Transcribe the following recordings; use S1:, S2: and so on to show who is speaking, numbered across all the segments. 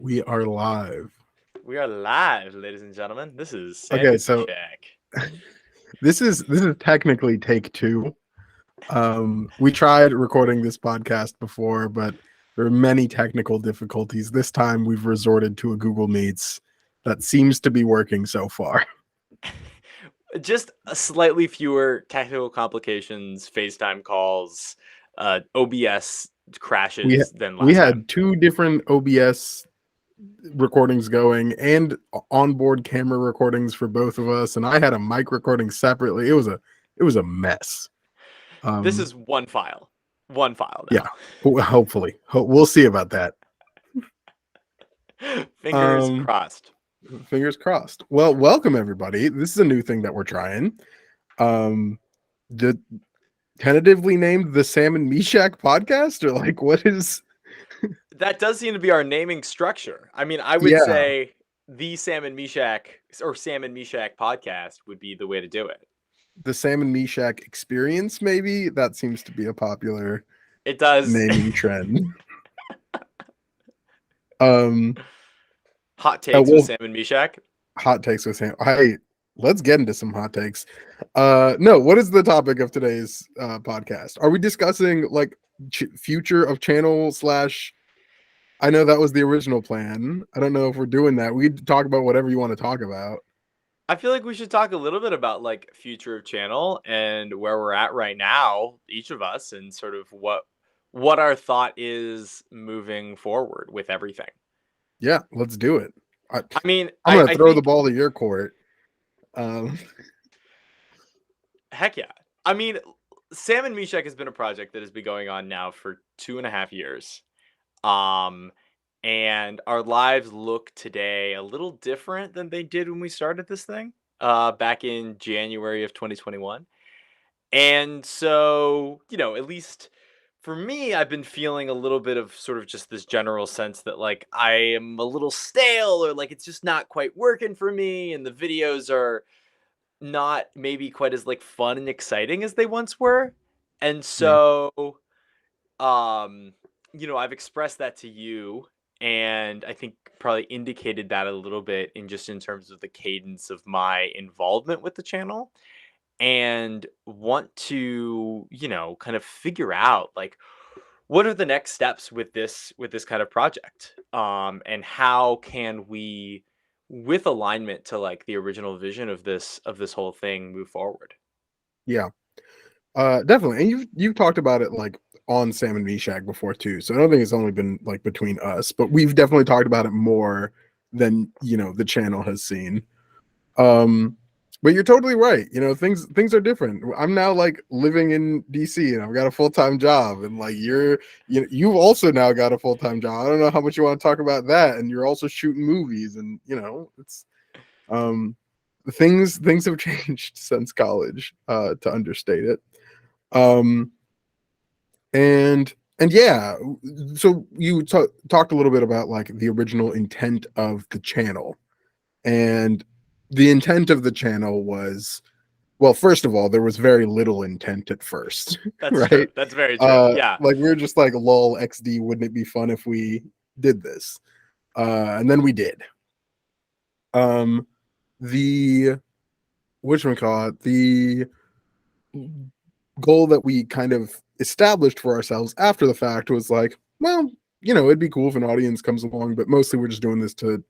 S1: We are live.
S2: We are live, ladies and gentlemen. This is Sam
S1: Okay,
S2: and
S1: so
S2: Meshach.
S1: this is technically take two. We tried recording this podcast before, but there are many technical difficulties. This time we've resorted to a Google Meets that seems to be working so far.
S2: Just a slightly fewer technical complications, FaceTime calls, OBS
S1: We
S2: crashes than
S1: we
S2: last time.
S1: had two different OBS recordings going and onboard camera recordings for both of us, and I had a mic recording separately. It was a mess.
S2: This
S1: Um,
S2: is one file. One file
S1: yeah,
S2: now.
S1: hopefully, we'll see about that.
S2: Fingers
S1: Um,
S2: crossed.
S1: Fingers crossed. Well, welcome everybody. This is a new thing that we're trying. Um, the tentatively named the Sam and Meshach podcast, or like what is?
S2: That does seem to be our naming structure. I mean, I would
S1: Yeah,
S2: say the Sam and Meshach or Sam and Meshach podcast would be the way to do it.
S1: the Sam and Meshach experience. Maybe that seems to be a popular
S2: It does.
S1: naming trend. Um,
S2: Hot takes with
S1: well,
S2: Sam and Meshach.
S1: hot takes with Sam. Hey, let's get into some hot takes. No, what is the topic of today's podcast? Are we discussing like future of channel slash? I know that was the original plan. I don't know if we're doing that. We could talk about whatever you want to talk about.
S2: I feel like we should talk a little bit about like future of channel and where we're at right now, each of us, and sort of what our thought is moving forward with everything.
S1: Yeah, let's do it. I,
S2: I mean,
S1: I'm
S2: I,
S1: gonna
S2: I
S1: throw the
S2: think
S1: ball to your court. Um,
S2: heck yeah. I mean, Sam and Meshach has been a project that has been going on now for 2.5 years. Um, and our lives look today a little different than they did when we started this thing, back in January of 2021. And so, at least for me, I've been feeling a little bit of sort of just this general sense that like I am a little stale or like it's just not quite working for me and the videos are not maybe quite as like fun and exciting as they once were. And
S1: yeah,
S2: so um I've expressed that to you and I think probably indicated that a little bit in just in terms of the cadence of my involvement with the channel and want to kind of figure out like what are the next steps with this kind of project and how can we with alignment to like the original vision of this whole thing move forward.
S1: yeah, definitely. And you've talked about it like on Sam and Meshach before too. So I don't think it's only been like between us, but we've definitely talked about it more than the channel has seen. Um, but you're totally right. Things are different. I'm now like living in DC and I've got a full-time job, and like you've also now got a full-time job. I don't know how much you want to talk about that. And you're also shooting movies, and it's um things have changed since college, to understate it. Um and yeah, so you talked a little bit about like the original intent of the channel. And the intent of the channel was, well, first of all, there was very little intent at first,
S2: That's true.
S1: right?
S2: That's very true. Yeah.
S1: Like we were just like, lol, XD, wouldn't it be fun if we did this? And then we did. Um, the the goal that we kind of established for ourselves after the fact was like, well, it'd be cool if an audience comes along, but mostly we're just doing this to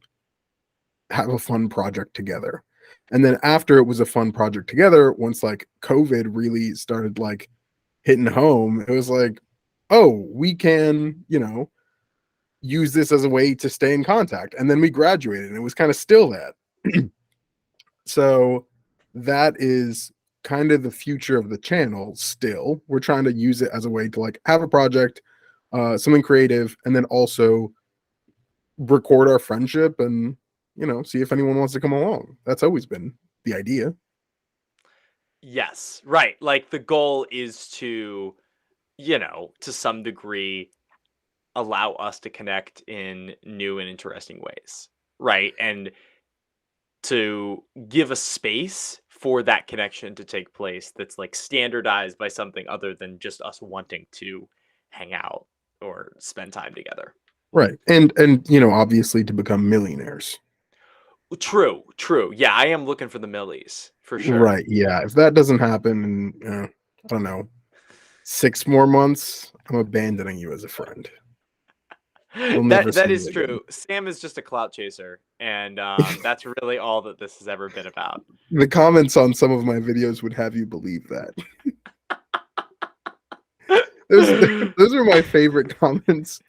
S1: have a fun project together. And then after it was a fun project together, once like COVID really started like hitting home, it was like, oh, we can, use this as a way to stay in contact. And then we graduated and it was kind of still that. So that is kind of the future of the channel still. We're trying to use it as a way to like have a project, something creative, and then also record our friendship and see if anyone wants to come along. That's always been the idea.
S2: Yes. Right. Like the goal is to some degree allow us to connect in new and interesting ways. Right. And to give a space for that connection to take place that's like standardized by something other than just us wanting to hang out or spend time together.
S1: Right. And obviously to become millionaires.
S2: True, true. Yeah, I am looking for the millies for sure.
S1: Right. Yeah. If that doesn't happen in, I don't know, 6 more months, I'm abandoning you as a friend. You'll never
S2: That
S1: see
S2: is
S1: me again.
S2: true. Sam is just a clout chaser, and that's really all that this has ever been about.
S1: The comments on some of my videos would have you believe that. Those those are my favorite comments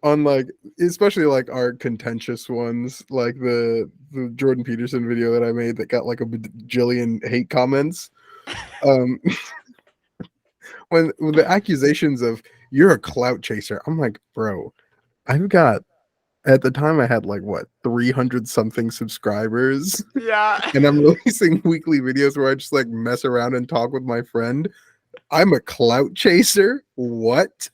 S1: on, like, especially like our contentious ones, like the Jordan Peterson video that I made that got like a bajillion hate comments. Um, when the accusations of you're a clout chaser, I'm like, bro, I've got at the time I had like what 300 something subscribers,
S2: Yeah.
S1: and I'm releasing weekly videos where I just like mess around and talk with my friend. I'm a clout chaser? What?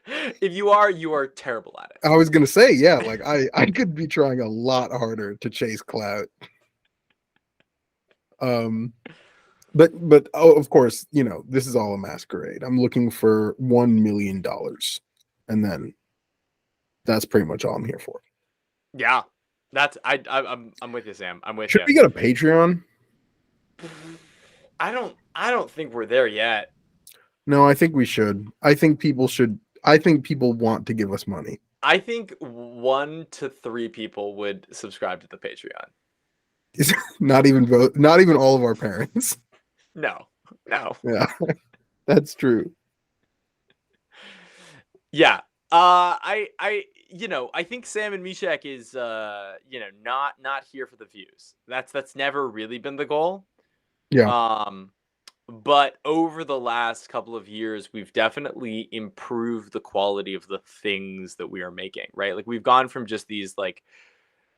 S2: If you are terrible at
S1: I was gonna say, yeah, like I could be trying a lot harder to chase clout. Um, but oh, of course, this is all a masquerade. I'm looking for $1 million, and then that's pretty much all I'm here for.
S2: it. Yeah. That's I'm with you, Sam. I'm with
S1: Should
S2: you.
S1: we get a Patreon?
S2: I don't think we're there yet.
S1: No, I think we should. I think people should. I think people want to give us money.
S2: I think 1 to 3 people would subscribe to the Patreon.
S1: Not even both. Not even all of our parents.
S2: No. No.
S1: Yeah, that's true.
S2: Yeah. I think Sam and Meshach is not here for the views. That's never really been the goal.
S1: Yeah,
S2: Um but over the last couple of years, we've definitely improved the quality of the things that we are making, right? Like we've gone from just these like,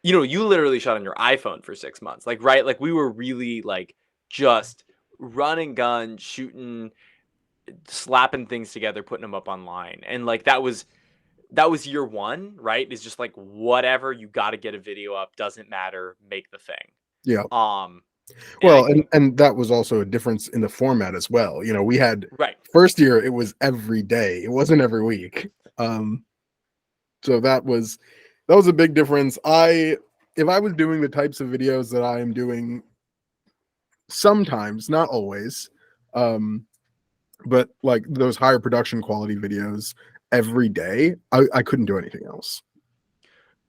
S2: you literally shot on your iPhone for 6 months. Like, right? Like we were really like just run and gun, shooting, slapping things together, putting them up online. And like that was year 1, right? It's just like whatever, you got to get a video up, doesn't matter, make the thing.
S1: yeah.
S2: Um and I
S1: Well, and
S2: think
S1: and that was also a difference in the format as well. We had
S2: right.
S1: first year it was every day. It wasn't every week. Um, so that was a big difference. If I was doing the types of videos that I am doing sometimes, not always, um, but like those higher production quality videos every day, I couldn't do anything else.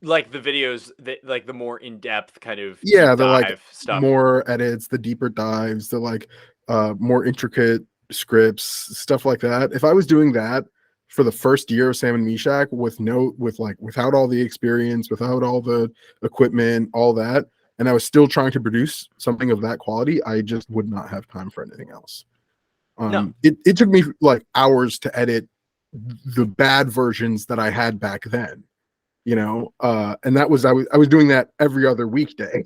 S2: Like the videos that like the more in-depth kind of
S1: Yeah,
S2: deep
S1: the like
S2: dive stuff.
S1: more edits, the deeper dives, the like more intricate scripts, stuff like that. If I was doing that for the first year of Sam and Meshach without all the experience, without all the equipment, all that, and I was still trying to produce something of that quality, I just would not have time for anything else.
S2: No.
S1: It took me like hours to edit the bad versions that I had back then, and I was doing that every other weekday.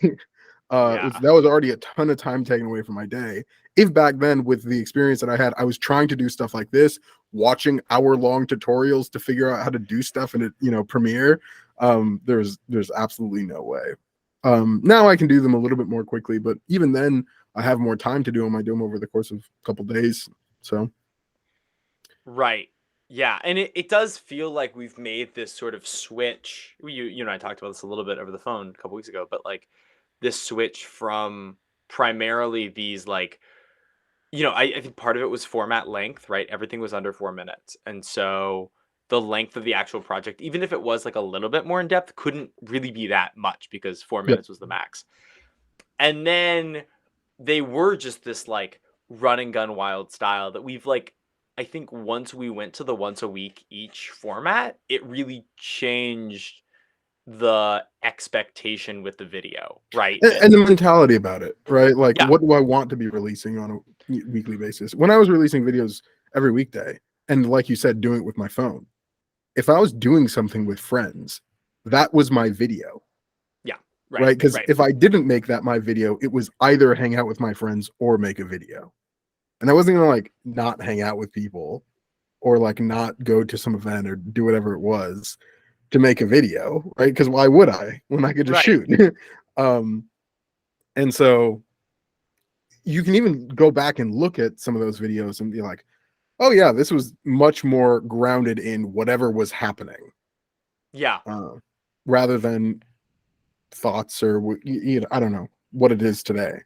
S2: Yeah.
S1: That was already a ton of time taken away from my day. If back then, with the experience that I had, I was trying to do stuff like this, watching hour-long tutorials to figure out how to do stuff in Premiere, there's absolutely no way. Now I can do them a little bit more quickly, but even then I have more time to do them. I do them over the course of a couple days. So
S2: Right. Yeah. And it does feel like we've made this sort of switch. You and I talked about this a little bit over the phone a couple weeks ago, but like this switch from primarily these like, I think part of it was format length, right? Everything was under 4 minutes. And so the length of the actual project, even if it was like a little bit more in depth, couldn't really be that much because four
S1: yep.
S2: minutes was the max. And then they were just this like run and gun wild style that we've like, I think once we went to the once a week each format, it really changed the expectation with the video, right?
S1: And the mentality about it, right? Like,
S2: Yeah.
S1: what do I want to be releasing on a weekly basis? When I was releasing videos every weekday, and like you said, doing it with my phone, if I was doing something with friends, that was my video,
S2: Yeah. Right.
S1: right? Because
S2: Right.
S1: if I didn't make that my video, it was either hang out with my friends or make a video. And I wasn't gonna like not hang out with people or like not go to some event or do whatever it was to make a video, right? Because why would I when I could just
S2: Right.
S1: shoot? um, and so you can even go back and look at some of those videos and be like, oh yeah, this was much more grounded in whatever was happening.
S2: Yeah.
S1: uh, rather than thoughts or I don't know what it is today.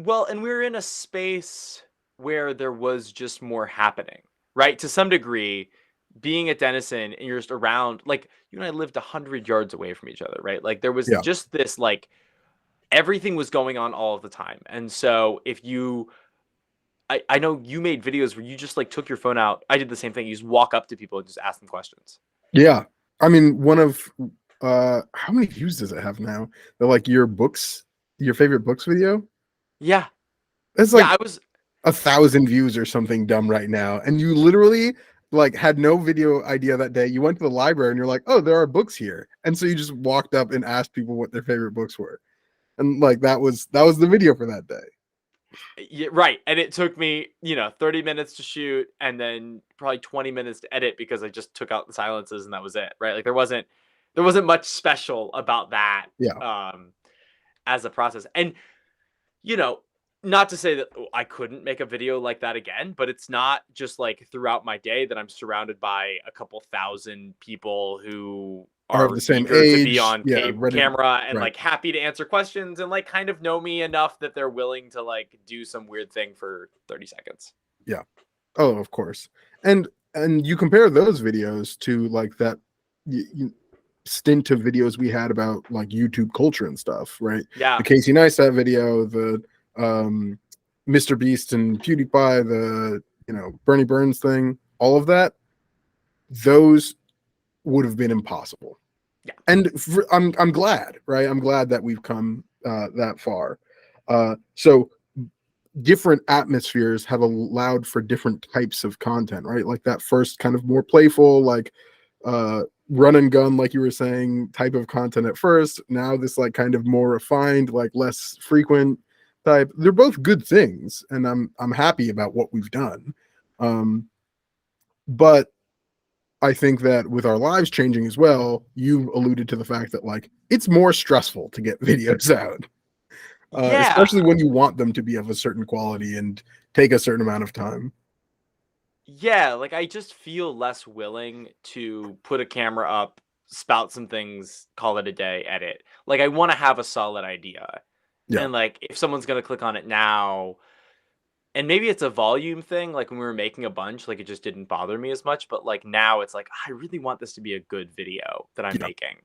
S2: Well, and we were in a space where there was just more happening, right? To some degree, being at Denison and you're just around, like you and I lived 100 yards away from each other, right? Like there was
S1: Yeah,
S2: just this, like everything was going on all of the time. And so if you, I know you made videos where you just like took your phone out. I did the same thing. You just walk up to people and just ask them questions.
S1: yeah. I mean, one of how many views does it have now? The like your favorite books video.
S2: Yeah.
S1: It's
S2: Yeah.
S1: like
S2: I was,
S1: 1,000 views or something dumb right now, and you literally like had no video idea that day. You went to the library and you're like, oh, there are books here, and so you just walked up and asked people what their favorite books were, and like that was the video for that day.
S2: yeah, right. And it took me, 30 minutes to shoot and then probably 20 minutes to edit because I just took out the silences and that was it, right? Like there wasn't much special about that
S1: Yeah.
S2: um as a process. And you know, not to say that I couldn't make a video like that again, but it's not just like throughout my day that I'm surrounded by a couple thousand people who
S1: Are of
S2: are
S1: the same
S2: eager to be
S1: age.
S2: on
S1: Yeah, ready.
S2: camera and
S1: Right.
S2: like happy to answer questions and like kind of know me enough that they're willing to like do some weird thing for 30 seconds.
S1: Yeah. Oh, of course. And you compare those videos to like that stint of videos we had about like YouTube culture and stuff, right? The
S2: Yeah.
S1: Casey Neistat video, the um Mr. Beast and PewDiePie, the Bernie Burns thing, all of that, those would have been impossible.
S2: Yeah.
S1: And I'm glad, right? I'm glad that we've come that far. So different atmospheres have allowed for different types of content, right? Like that first kind of more playful, like run and gun, like you were saying, type of content at first. Now this like kind of more refined, like less frequent type. They're both good things, and I'm happy about what we've done. But I think that with our lives changing as well, you alluded to the fact that like it's more stressful to get videos out,
S2: Yeah.
S1: especially when you want them to be of a certain quality and take a certain amount of time.
S2: Yeah, like I just feel less willing to put a camera up, spout some things, call it a day, edit. Like I want to have a solid idea.
S1: Yeah.
S2: And like if someone's going to click on it now, and maybe it's a volume thing, like when we were making a bunch, like it just didn't bother me as much, but like now it's like I really want this to be a good video that I'm
S1: Yeah.
S2: making.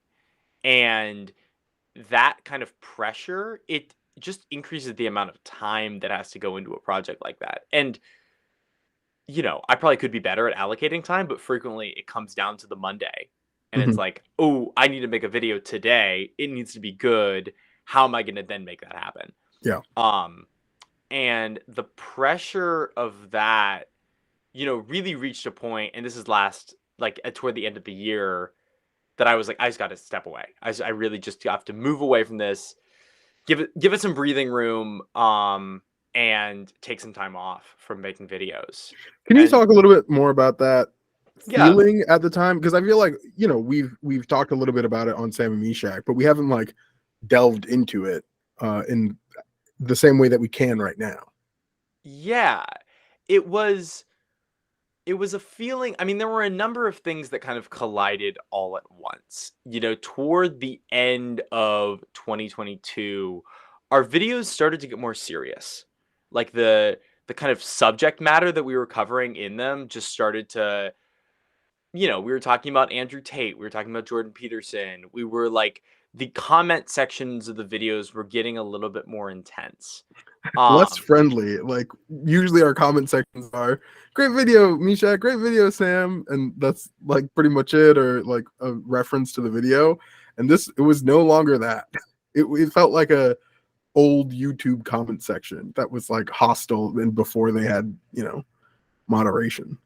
S2: And that kind of pressure, it just increases the amount of time that has to go into a project like that. And I probably could be better at allocating time, but frequently it comes down to the Monday. And it's
S1: Mhm.
S2: like, oh, I need to make a video today. It needs to be good. How am I going to then make that happen?
S1: Yeah.
S2: Um, and the pressure of that, really reached a point, and this is last, like, toward the end of the year, that I was like, I just got to step away. I really just have to move away from this, give it some breathing room, and take some time off from making videos.
S1: Can you
S2: And
S1: talk a little bit more about that
S2: yeah,
S1: feeling at the time? Because I feel like we've talked a little bit about it on Sam and Meshach, but we haven't like delved into it in the same way that we can right now.
S2: yeah, it was it was a feeling. I mean, there were a number of things that kind of collided all at once. Toward the end of 2022, our videos started to get more serious. Like the kind of subject matter that we were covering in them just started to, we were talking about Andrew Tate, we were talking about Jordan Peterson. We were like the comment sections of the videos were getting a little bit more intense.
S1: Less
S2: Um
S1: friendly. Like usually our comment sections are great video, Meshach, great video, Sam, and that's like pretty much it, or like a reference to the video. And this it was no longer that. It felt like a old YouTube comment section that was like hostile and before they had, moderation.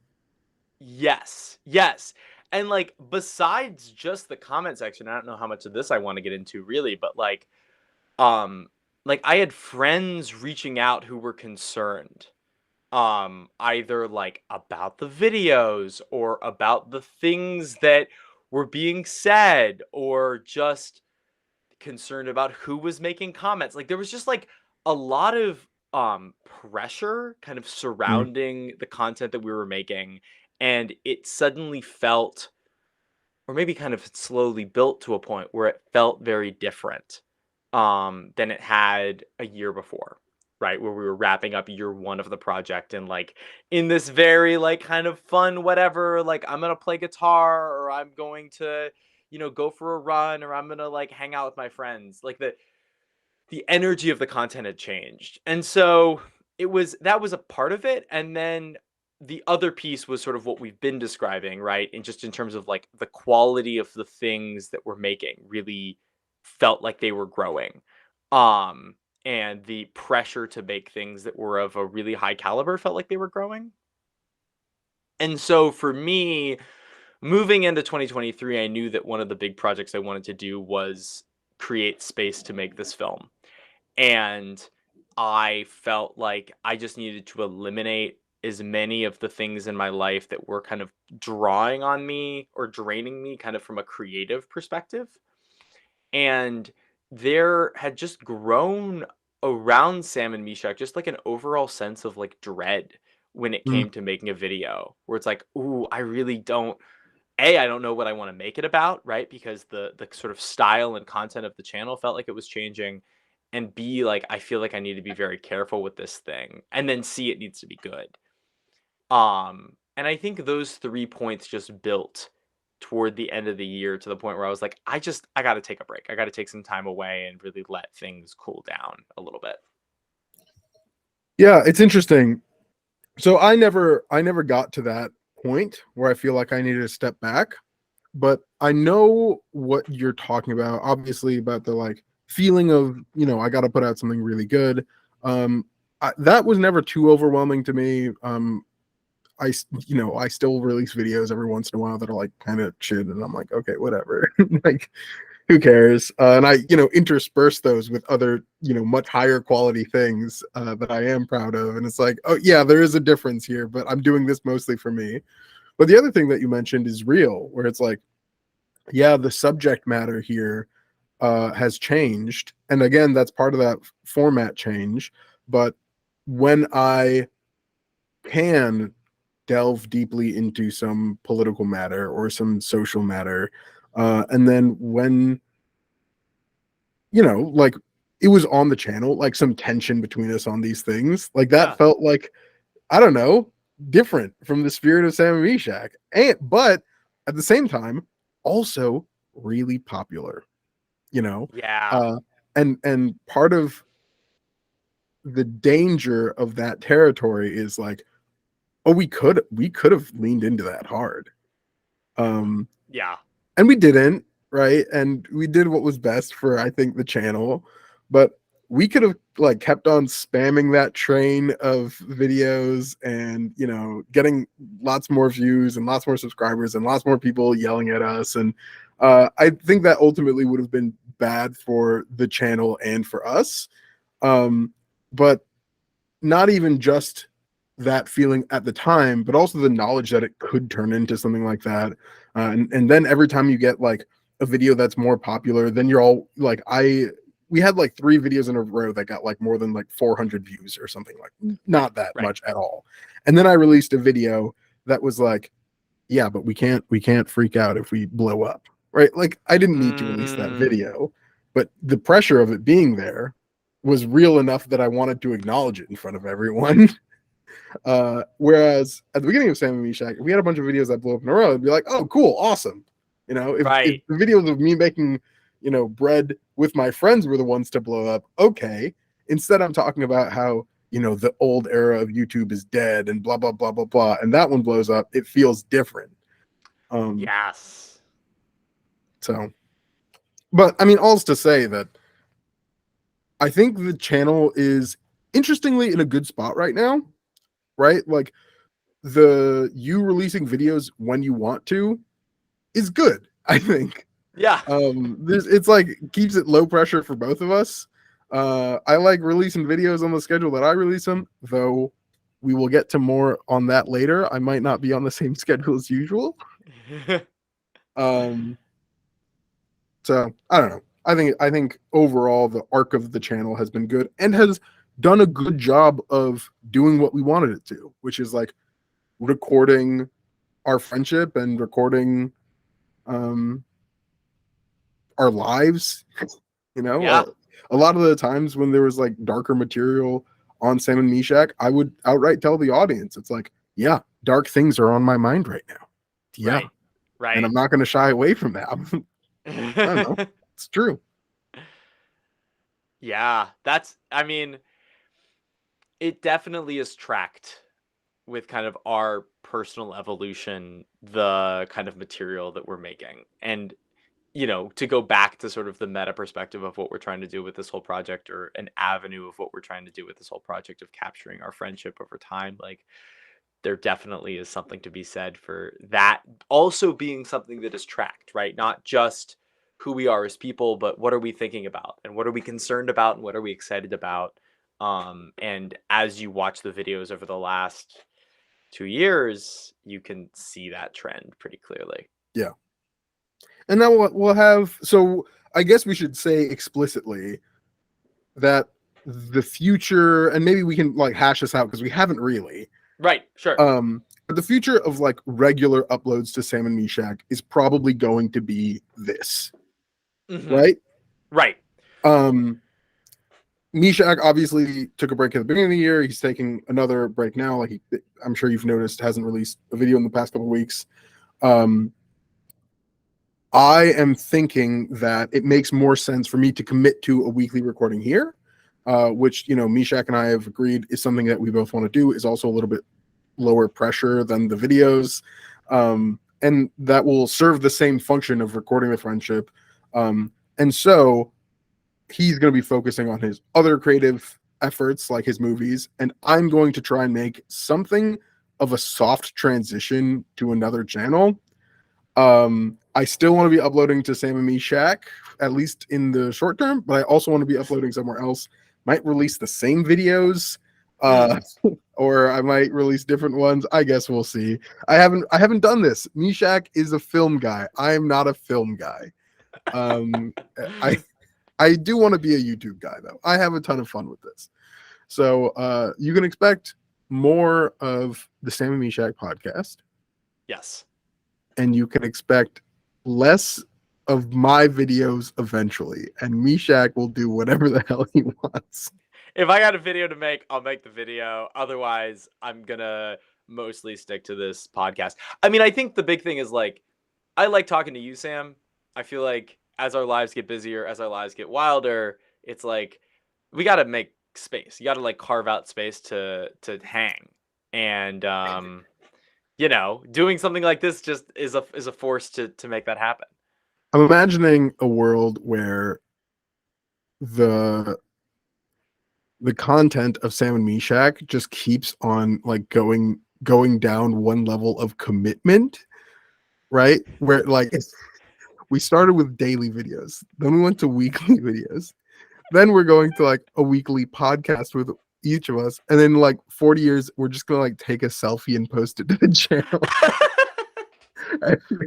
S2: Yes, yes. And like besides just the comment section, I don't know how much of this I want to get into really, but um like I had friends reaching out who were concerned either like about the videos or about the things that were being said or just concerned about who was making comments. Like there was just like a lot of pressure kind of
S1: Mm,
S2: surrounding the content that we were making, and it suddenly felt or maybe kind of slowly built to a point where it felt very different than it had a year before, right? Where we were wrapping up year one of the project and like in this very like kind of fun, whatever, like I'm gonna play guitar or I'm going to, go for a run or I'm gonna like hang out with my friends. Like the energy of the content had changed. And so that was a part of it. And then the other piece was sort of what we've been describing, right? And just in terms of like the quality of the things that we're making really felt like they were growing. Um and the pressure to make things that were of a really high caliber felt like they were growing. And so for me, moving into 2023, I knew that one of the big projects I wanted to do was create space to make this film. And I felt like I just needed to eliminate as many of the things in my life that were kind of drawing on me or draining me kind of from a creative perspective. And there had just grown around Sam and Meshach just like an overall sense of like dread when it
S1: Mm.
S2: came to making a video where it's like, ooh, I really don't I don't know what I want to make it about, right? Because the sort of style and content of the channel felt like it was changing. And B, like I feel like I need to be very careful with this thing. And then C, it needs to be good. And I think those 3 points just built toward the end of the year to the point where I was like, I gotta take a break. I gotta take some time away and really let things cool down a little bit.
S1: Yeah, it's interesting. So I never got to that point where I feel like I needed to step back, but I know what you're talking about. Obviously, about the like feeling of I got to put out something really good. That was never too overwhelming to me. I still release videos every once in a while that are like kind of shit, and I'm like, okay, whatever. Like, who cares? And I, intersperse those with other, much higher quality things that I am proud of. And it's like, oh yeah, there is a difference here, but I'm doing this mostly for me. But the other thing that you mentioned is real, where it's like, yeah, the subject matter here has changed, and again, that's part of that format change. But when I can delve deeply into some political matter or some social matter, and then when like it was on the channel, like some tension between us on these things, like that
S2: Yeah.
S1: felt like, I don't know, different from the spirit of Sam and Meshach, and but at the same time, also really popular, you know,
S2: Yeah.
S1: uh, and part of the danger of that territory is like, oh, we could have leaned into that hard, um,
S2: Yeah.
S1: and we didn't, right? And we did what was best for, I think, the channel, but we could have like kept on spamming that train of videos and getting lots more views and lots more subscribers and lots more people yelling at us. And I think that ultimately would have been bad for the channel and for us. But not even just that feeling at the time, but also the knowledge that it could turn into something like that. And then every time you get like a video that's more popular, then you're all like, we had like 3 videos in a row that got like more than like 400 views or something, like not that
S2: Right.
S1: much at all. And then I released a video that was like, yeah, but we can't freak out if we blow up, right? Like I didn't need to release that
S2: Mm,
S1: video, but the pressure of it being there was real enough that I wanted to acknowledge it in front of everyone. Whereas at the beginning of Sam and Meshach, if we had a bunch of videos that blew up in a row, it'd be like, oh, cool, awesome. If
S2: right.
S1: the videos of me making, bread with my friends were the ones to blow up, okay. Instead, I'm talking about how, the old era of YouTube is dead and blah, blah, blah, blah, blah. And that one blows up. It feels different. Um,
S2: Yes.
S1: so, but I mean, all's to say that I think the channel is interestingly in a good spot right now, right? Like the you releasing videos when you want to is good, I think.
S2: Yeah.
S1: There's it's like keeps it low pressure for both of us. I like releasing videos on the schedule that I release them, though we will get to more on that later. I might not be on the same schedule as usual. Um, so I don't know. I think overall the arc of the channel has been good and has done a good job of doing what we wanted it to, which is like recording our friendship and recording um our lives. You know,
S2: Yeah,
S1: a lot of the times when there was like darker material on Sam and Meshach, I would outright tell the audience, it's like, yeah, dark things are on my mind right now. Yeah.
S2: right,
S1: And
S2: right.
S1: I'm not going to shy away from that. I don't know. It's true.
S2: Yeah, I mean, it definitely is tracked with kind of our personal evolution, the kind of material that we're making. And, to go back to sort of the meta perspective of what we're trying to do with this whole project, or an avenue of what we're trying to do with this whole project of capturing our friendship over time, like, there definitely is something to be said for that also being something that is tracked, right? Not just who we are as people, but what are we thinking about, and what are we concerned about, and what are we excited about. And as you watch the videos over the last 2 years, you can see that trend pretty clearly.
S1: Yeah. And now we'll have, so I guess we should say explicitly that the future, and maybe we can like hash this out because we haven't really.
S2: Right, sure.
S1: But the future of like regular uploads to Sam and Meshach is probably going to be this,
S2: Hmm.
S1: right?
S2: Right.
S1: Um, Meshach obviously took a break at the beginning of the year. He's taking another break now. Like I'm sure you've noticed, hasn't released a video in the past couple of weeks. Um, I am thinking that it makes more sense for me to commit to a weekly recording here, which Meshach and I have agreed is something that we both want to do. Is also a little bit lower pressure than the videos, and that will serve the same function of recording the friendship. And so he's going to be focusing on his other creative efforts, like his movies, and I'm going to try and make something of a soft transition to another channel. I still want to be uploading to Sam and Meshach, at least in the short term, but I also want to be uploading somewhere else. Might release the same videos,
S2: Mm.
S1: uh, or I might release different ones. I guess we'll see. I haven't done this. Meshach is a film guy. I am not a film guy. Um, I I do want to be a YouTube guy though. I have a ton of fun with this. So you can expect more of the Sam and Meshach podcast,
S2: Yes.
S1: and you can expect less of my videos eventually. And Meshach will do whatever the hell he wants.
S2: If I got a video to make, I'll make the video. Otherwise, I'm gonna mostly stick to this podcast. I mean, I think the big thing is like, I like talking to you, Sam. I feel like as our lives get busier, as our lives get wilder, it's like we got to make space. You got to like carve out space to hang. And doing something like this just is a force to make that happen.
S1: I'm imagining a world where the the content of Sam and Meshach just keeps on like going down one level of commitment, right? Where like we started with daily videos, then we went to weekly videos, then we're going to like a weekly podcast with each of us, and then like 40 years we're just gonna like take a selfie and post it to the channel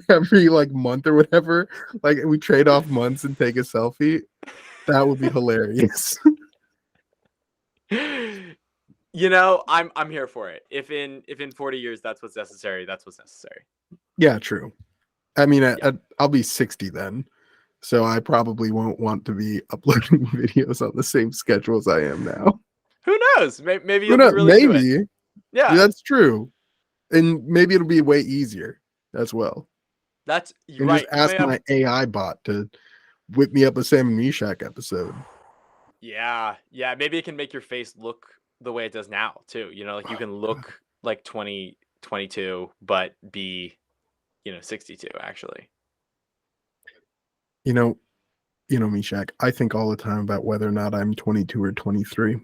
S1: every like month or whatever. Like we trade off months and take a selfie. That would be hilarious.
S2: I'm here for it. If in 40 years that's what's necessary, that's what's necessary.
S1: Yeah, true. I mean,
S2: Yeah.
S1: I'll be 60 then, so I probably won't want to be uploading videos on the same schedule as I am now.
S2: Who knows? Maybe
S1: Who
S2: you'll be
S1: knows?
S2: really into it.
S1: Maybe. Yeah,
S2: Yeah.
S1: that's true, and maybe it'll be way easier as well.
S2: You're
S1: And just
S2: right. You may
S1: ask
S2: have.
S1: my AI bot to whip me up a Sam and Meshach episode.
S2: Yeah. Yeah. Maybe it can make your face look the way it does now too. Like you can look like 2022, but be 62 actually.
S1: You know, Meshach. I think all the time about whether or not I'm 22 or 23.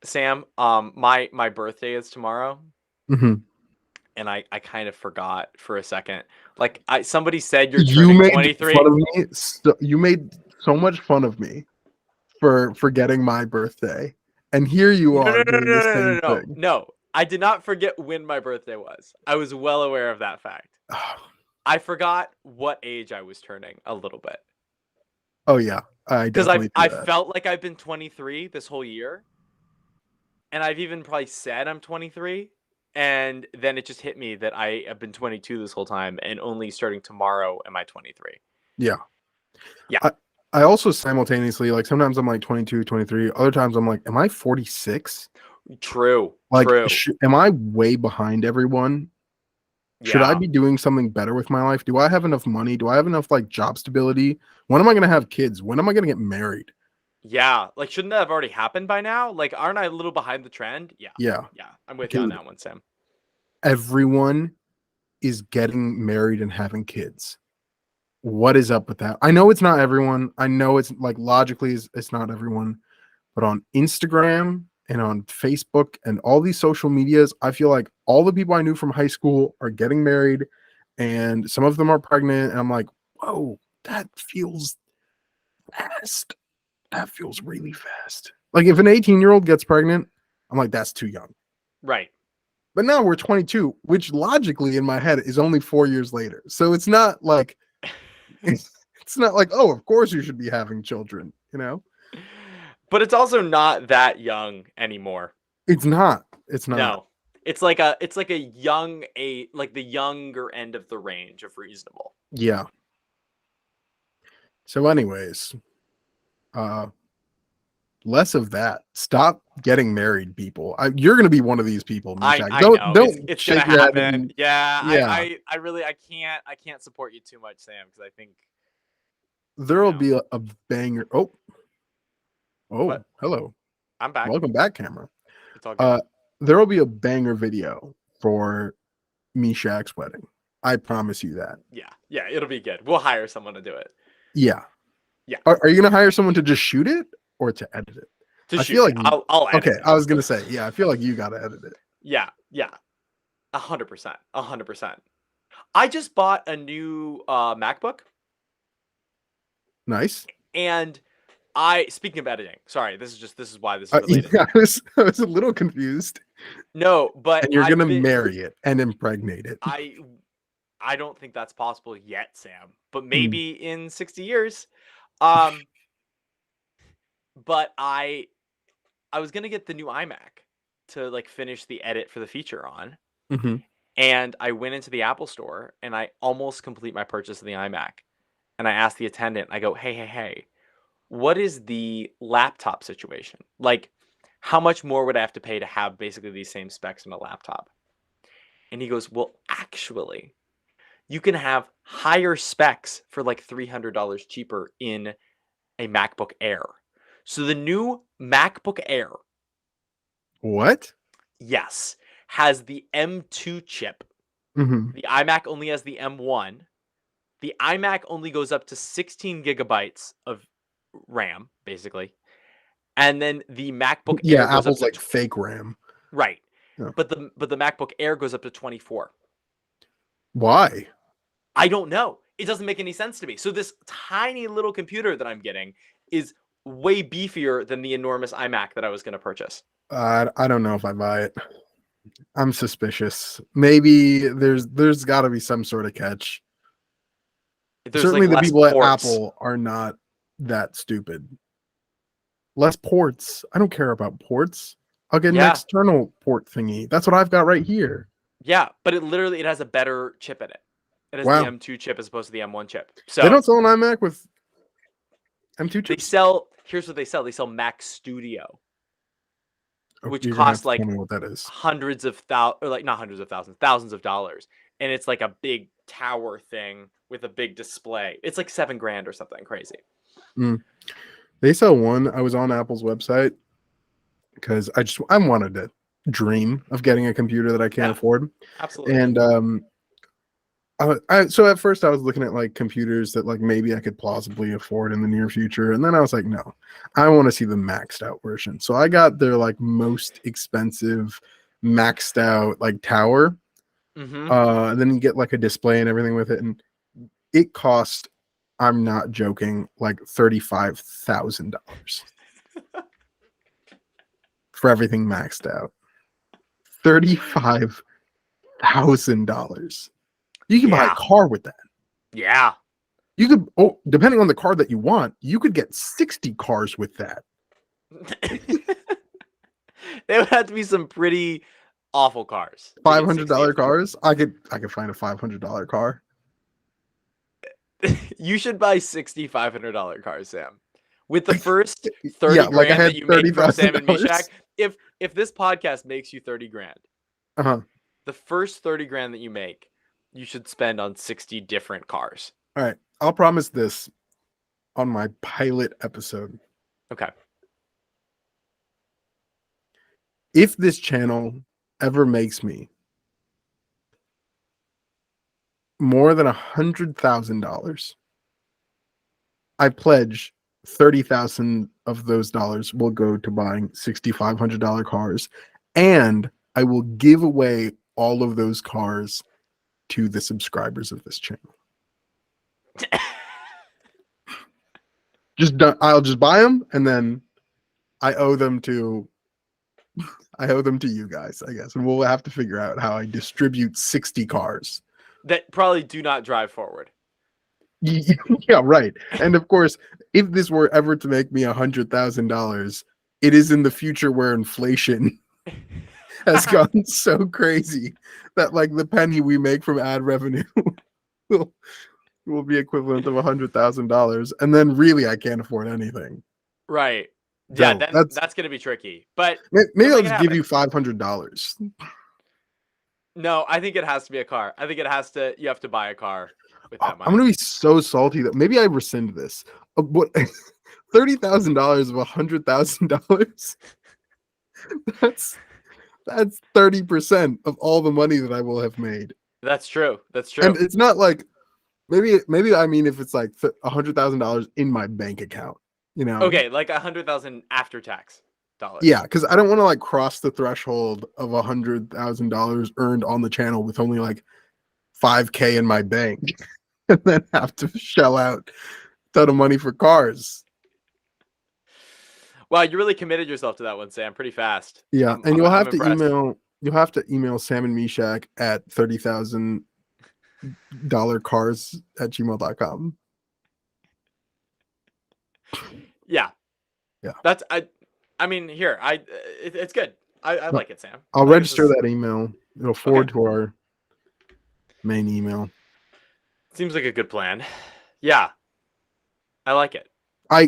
S2: Sam, my birthday is tomorrow,
S1: Mm-hmm.
S2: and I kind of forgot for a second. Like somebody said you're
S1: You
S2: turning
S1: made fun
S2: 23.
S1: of me. You made so much fun of me for forgetting my birthday, and here you
S2: No,
S1: are
S2: no, no, no,
S1: doing the
S2: no, no,
S1: same
S2: no, no.
S1: thing.
S2: No, I did not forget when my birthday was. I was well aware of that fact. I forgot what age I was turning a little bit.
S1: Oh yeah, I
S2: Because I've
S1: definitely do
S2: I
S1: that.
S2: felt like I've been 23 this whole year. And I've even probably said I'm 23. And then it just hit me that I have been 22 this whole time, and only starting tomorrow am I 23.
S1: Yeah.
S2: Yeah.
S1: I also simultaneously, like, sometimes I'm like 22, 23. Other times I'm like, am I 46?
S2: True.
S1: Like,
S2: True.
S1: am I way behind everyone? Should I
S2: Yeah.
S1: be doing something better with my life? Do I have enough money? Do I have enough like job stability? When am I going to have kids? When am I going to get married?
S2: Yeah. Like, shouldn't that have already happened by now? Like, aren't I a little behind the trend? Yeah.
S1: Yeah.
S2: Yeah. I'm with you on
S1: Dude,
S2: that one, Sam.
S1: everyone is getting married and having kids. What is up with that? I know it's not everyone. I know it's like logically it's not everyone, but on Instagram and on Facebook and all these social medias, I feel like all the people I knew from high school are getting married and some of them are pregnant. And I'm like, whoa, that feels fast. That feels really fast. Like if an 18-year-old gets pregnant, I'm like, that's too young.
S2: Right.
S1: But now we're 22, which logically in my head is only 4 years later. So it's not like it's not like, oh, of course you should be having children, you know?
S2: But it's also not that young anymore.
S1: It's not. It's not.
S2: No. It's like a young age, like the younger end of the range of reasonable.
S1: Yeah. So anyways, less of that. Stop getting married, people. You're gonna be one of these people, Meshach.
S2: I know.
S1: Don't
S2: It's gonna
S1: shake your head
S2: happen.
S1: and
S2: Yeah,
S1: yeah.
S2: I really I can't support you too much, Sam, because I think
S1: There'll be a banger. Oh,
S2: what?
S1: hello.
S2: I'm back.
S1: Welcome back, camera.
S2: It's all good.
S1: There will be a banger video for Meshach's wedding. I promise you that.
S2: Yeah, it'll be good. We'll hire someone to do it.
S1: Yeah.
S2: Yeah.
S1: Are you gonna hire someone to just shoot it or to edit it?
S2: I feel like I'll edit
S1: okay.
S2: it.
S1: I was gonna say, yeah. I feel like you gotta edit it.
S2: Yeah, 100%, 100%. I just bought a new MacBook,
S1: Nice.
S2: and speaking of editing, sorry, this is why this is related.
S1: Yeah, I was a little confused.
S2: No, but
S1: And you're gonna marry it and impregnate it.
S2: I don't think that's possible yet, Sam. But
S1: Hmm.
S2: maybe in 60 years. But I was gonna get the new iMac to like finish the edit for the feature on.
S1: Mm-hmm.
S2: And I went into the Apple store and I almost complete my purchase of the iMac. And I asked the attendant, I go, hey, what is the laptop situation? Like, how much more would I have to pay to have basically these same specs in a laptop? And he goes, well, actually, you can have higher specs for like $300 cheaper in a MacBook Air. So the new MacBook Air,
S1: What?
S2: yes, has the M2 chip.
S1: Mm-hmm.
S2: The iMac only has the M1. The iMac only goes up to 16 gigabytes of RAM, basically. And then the MacBook Air goes
S1: Apple's
S2: up to
S1: like fake RAM.
S2: right.
S1: Yeah.
S2: But the MacBook Air goes up to 24.
S1: Why?
S2: I don't know. It doesn't make any sense to me. So this tiny little computer that I'm getting is way beefier than the enormous iMac that I was going to purchase.
S1: I don't know if I buy it. I'm suspicious. Maybe there's got to be some sort of catch.
S2: There's
S1: Certainly,
S2: like
S1: the people
S2: ports.
S1: at Apple are not that stupid. Less ports. I don't care about ports. I'll get an external port thingy. That's what I've got right here.
S2: Yeah, but it has a better chip in it. It has the M2 chip as opposed to the M1 chip. So
S1: they don't sell an iMac with M2 chips.
S2: Here's what they sell. They sell Mac Studio, which
S1: You're
S2: costs like
S1: tell me what that is.
S2: hundreds of thousands, or like not hundreds of thousands, thousands of dollars, and it's like a big tower thing with a big display. It's like $7,000 or something crazy.
S1: They sell one. I was on Apple's website because I wanted to dream of getting a computer that I can't afford.
S2: Absolutely.
S1: And so at first I was looking at like computers that like maybe I could plausibly afford in the near future, and then I was like, no, I want to see the maxed out version. So I got their like most expensive maxed out like tower.
S2: Mm-hmm.
S1: And then you get like a display and everything with it, and it cost, I'm not joking, like $35,000 for everything maxed out. $35,000. You can buy a car with that.
S2: Yeah.
S1: You could, depending on the car that you want, you could get 60 cars with that.
S2: There would have to be some pretty awful cars to get 60
S1: $500
S2: of them.
S1: cars. I could find a $500 car.
S2: You should buy 60 $500 cars, Sam. With the first 30
S1: Yeah, like I
S2: grand
S1: had
S2: that you make from Sam and Meshach,
S1: $30,000.
S2: if this podcast makes you 30 grand,
S1: Uh-huh.
S2: the first 30 grand that you make, you should spend on 60 different cars.
S1: All right. I'll promise this on my pilot episode.
S2: Okay.
S1: If this channel ever makes me more than $100,000, I pledge 30,000 of those dollars will go to buying $6,500 cars, and I will give away all of those cars to the subscribers of this channel. I'll just buy them, and then I owe them to you guys, I guess, and we'll have to figure out how I distribute 60 cars
S2: that probably do not drive forward.
S1: Yeah, right. And of course, if this were ever to make me $100,000, it is in the future where inflation has gotten so crazy that like the penny we make from ad revenue will be equivalent of $100,000, and then really I can't afford anything.
S2: Right. Yeah,
S1: so
S2: that's gonna be tricky. But
S1: maybe I'll just give you $500.
S2: No, I think it has to be a car. I think you have to buy a car with that money.
S1: I'm gonna be so salty that maybe I rescind this. What $30,000 of $100,000? That's 30% of all the money that I will have made.
S2: That's true. That's true.
S1: And it's not like maybe I mean if it's like $100,000 in my bank account, you know.
S2: Okay, like $100,000 after tax dollars.
S1: Yeah, because I don't want to like cross the threshold of $100,000 earned on the channel with only like $5,000 in my bank, and then have to shell out a ton of money for cars.
S2: Wow, you really committed yourself to that one, Sam, pretty fast.
S1: Yeah, and you'll have
S2: impressed.
S1: to email Sam and Meshach at $30,000 cars@gmail.com.
S2: Yeah. That's I mean, here it's good. I like it, Sam.
S1: I'll register that email. It'll forward to our main email.
S2: Seems like a good plan. Yeah, I like it.
S1: I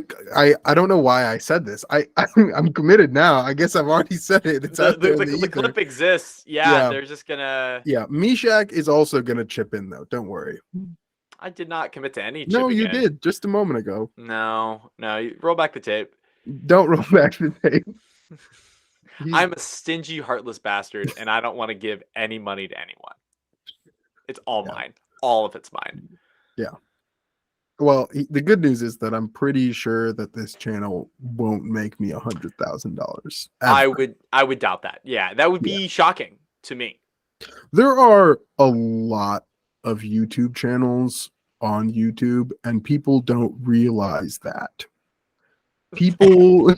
S1: don't know why I said this. I'm committed now. I guess I've already said it. It's out there in the
S2: clip exists. Yeah, they're just gonna.
S1: Yeah, Meshach is also gonna chip in though. Don't worry.
S2: I did not commit to any.
S1: No, you did just a moment ago.
S2: No, you roll back the tape.
S1: Don't roll back the tape.
S2: I'm a stingy, heartless bastard, and I don't want to give any money to anyone. It's all mine. All of it's mine.
S1: Yeah. Well, the good news is that I'm pretty sure that this channel won't make me $100,000.
S2: I would doubt that. Yeah, that would be shocking to me. There
S1: are a lot of YouTube channels on YouTube, and people don't realize that. People,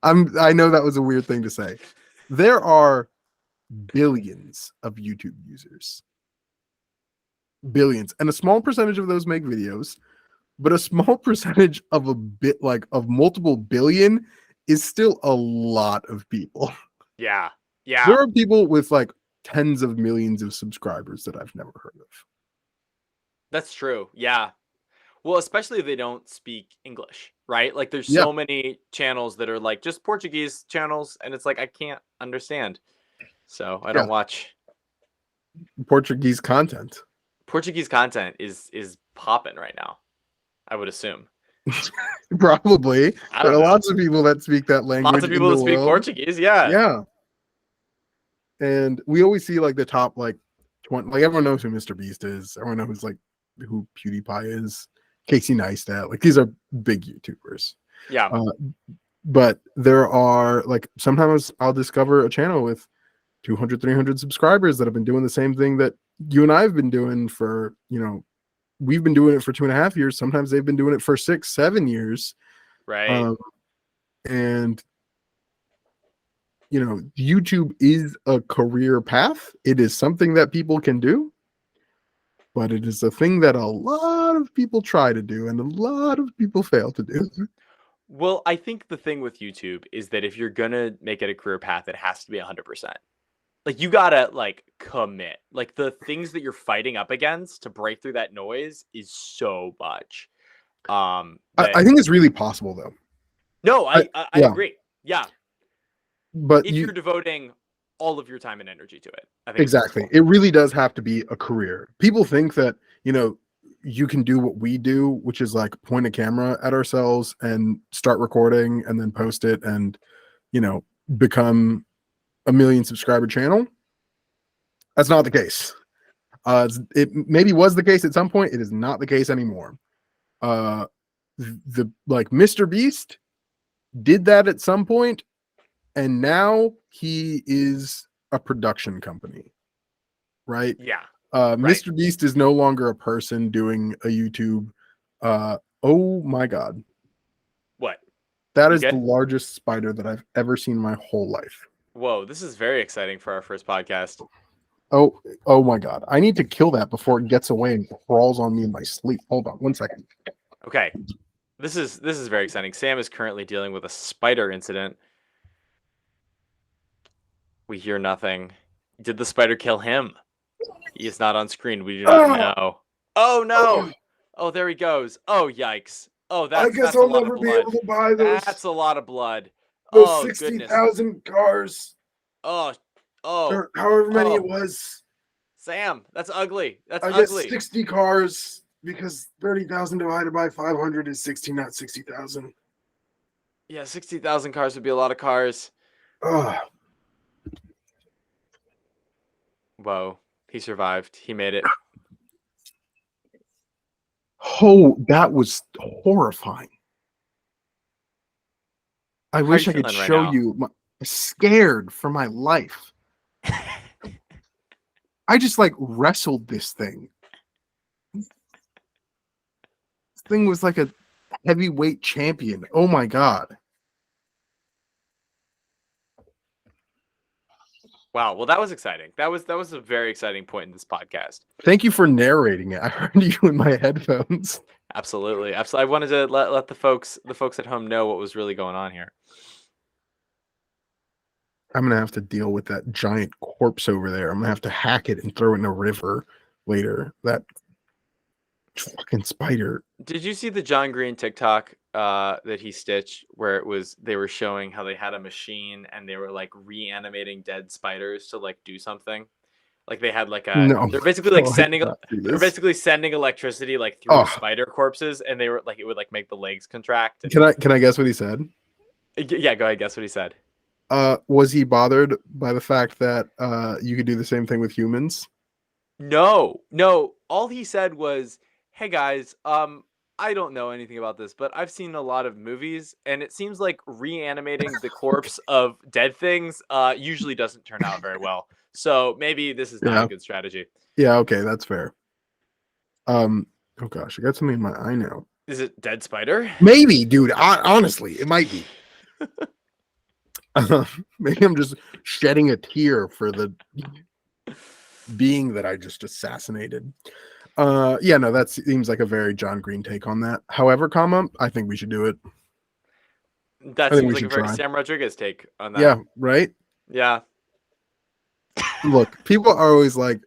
S1: I know that was a weird thing to say. There are billions of YouTube users. Billions. And a small percentage of those make videos, but a small percentage of of multiple billion is still a lot of people.
S2: Yeah.
S1: There are people with like tens of millions of subscribers that I've never heard of.
S2: That's true. Yeah. Well, especially if they don't speak English, right? Like there's so many channels that are like just Portuguese channels, and it's like I can't understand. So I don't watch
S1: Portuguese content.
S2: Portuguese content is popping right now, I would assume.
S1: Probably. There are lots of people that speak that language.
S2: Lots of people that speak Portuguese, yeah.
S1: Yeah. And we always see like the top like 20, like everyone knows who Mr. Beast is. Everyone knows like who PewDiePie is. Casey Neistat. Like these are big YouTubers.
S2: Yeah.
S1: But there are like sometimes I'll discover a channel with 200, 300 subscribers that have been doing the same thing that you and I have been doing for, we've been doing it for 2.5 years. Sometimes they've been doing it for 6, 7 years.
S2: Right.
S1: And YouTube is a career path. It is something that people can do, but it is a thing that a lot of people try to do and a lot of people fail to do.
S2: Well, I think the thing with YouTube is that if you're going to make it a career path, it has to be 100%. Like, you gotta, like, commit. Like, the things that you're fighting up against to break through that noise is so much. That
S1: I think it's really possible though.
S2: No,
S1: I
S2: I
S1: Yeah,
S2: agree. Yeah,
S1: but
S2: if
S1: you
S2: you're devoting all of your time and energy to it, I think it's
S1: exactly.
S2: possible.
S1: It really does have to be a career. People think that, you can do what we do, which is like point a camera at ourselves and start recording and then post it and, you know, become a million subscriber channel. That's not the case. It maybe was the case at some point. It is not the case anymore. Uh, the like Mr. Beast did that at some point, and now he is a production company, right?
S2: Yeah, right.
S1: Mr. Beast is no longer a person doing a YouTube. Oh my god,
S2: What?
S1: that
S2: You
S1: is the
S2: good?
S1: largest spider that I've ever seen in my whole life.
S2: Whoa, this is very exciting for our first podcast.
S1: Oh, oh my god, I need to kill that before it gets away and crawls on me in my sleep. Hold on 1 second.
S2: Okay, this is very exciting. Sam is currently dealing with a spider incident. We hear nothing. Did the spider kill him? He is not on screen. We do not
S1: Ah,
S2: know. Oh
S1: oh,
S2: no! Oh, there he goes. Oh, yikes. Oh,
S1: I
S2: that's
S1: guess
S2: that's a
S1: I'll
S2: lot of
S1: never be able
S2: blood.
S1: to buy
S2: That's a lot of blood.
S1: those
S2: Oh goodness.
S1: 60,000 cars
S2: Oh, oh,
S1: or however many it
S2: oh.
S1: was.
S2: Sam, that's ugly. That's
S1: I get
S2: ugly.
S1: 60 cars because 30,000 divided by 500 is 60, not 60,000.
S2: Yeah, 60,000 cars would be a lot of cars.
S1: Oh,
S2: Whoa, he survived. He made it.
S1: oh, that was horrifying. I
S2: How are you
S1: wish I could
S2: feeling right
S1: show
S2: now?
S1: you. Scared for my life. I just like wrestled this thing. This thing was like a heavyweight champion. Oh my god.
S2: Wow. Well, that was exciting. That was a very exciting point in this podcast.
S1: Thank you for narrating it. I heard you in my headphones.
S2: Absolutely. Absolutely. I wanted to let the folks at home know what was really going on here.
S1: I'm gonna have to deal with that giant corpse over there. I'm gonna have to hack it and throw it in a river later. That fucking spider.
S2: Did you see the John Green TikTok that he stitched where they were showing how they had a machine and they were like reanimating dead spiders to like do something? Like they had like a
S1: No,
S2: they're basically like
S1: no, I did
S2: sending
S1: not see
S2: they're
S1: this.
S2: basically sending electricity like through
S1: Oh,
S2: spider corpses and they were like it would like make the legs contract and
S1: can I guess what he said?
S2: yeah, go ahead, guess what he said.
S1: Was he bothered by the fact that you could do the same thing with humans?
S2: No, no. All he said was, "Hey guys, I don't know anything about this, but I've seen a lot of movies, and it seems like reanimating the corpse of dead things usually doesn't turn out very well. So maybe this is not a
S1: Yeah,
S2: good strategy."
S1: yeah, okay, that's fair. Oh gosh, I got something in my eye now.
S2: Is it dead spider?
S1: Maybe, dude. Honestly, it might be. Maybe I'm just shedding a tear for the being that I just assassinated. Yeah, no, that seems like a very John Green take on that. However, I think we should do it.
S2: That
S1: I think
S2: seems
S1: we
S2: like a
S1: should
S2: very
S1: try.
S2: Sam Rodriguez take on that.
S1: Yeah, right.
S2: Yeah.
S1: Look, people are always like,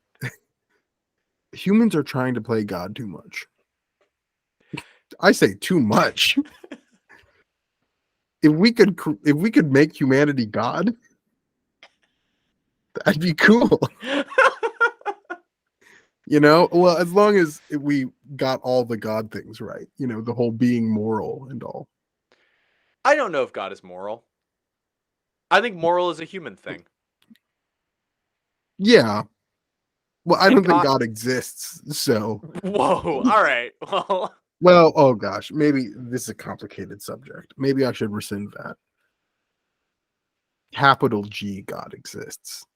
S1: humans are trying to play God too much. I say too much. If we could make humanity God, that'd be cool. Well, as long as we got all the God things right, the whole being moral and all.
S2: I don't know if God is moral. I think moral is a human thing.
S1: Yeah. Well, I
S2: And
S1: don't think
S2: God
S1: God exists. So,
S2: Whoa, all right.
S1: well, oh gosh, maybe this is a complicated subject. Maybe I should rescind that. Capital G God exists,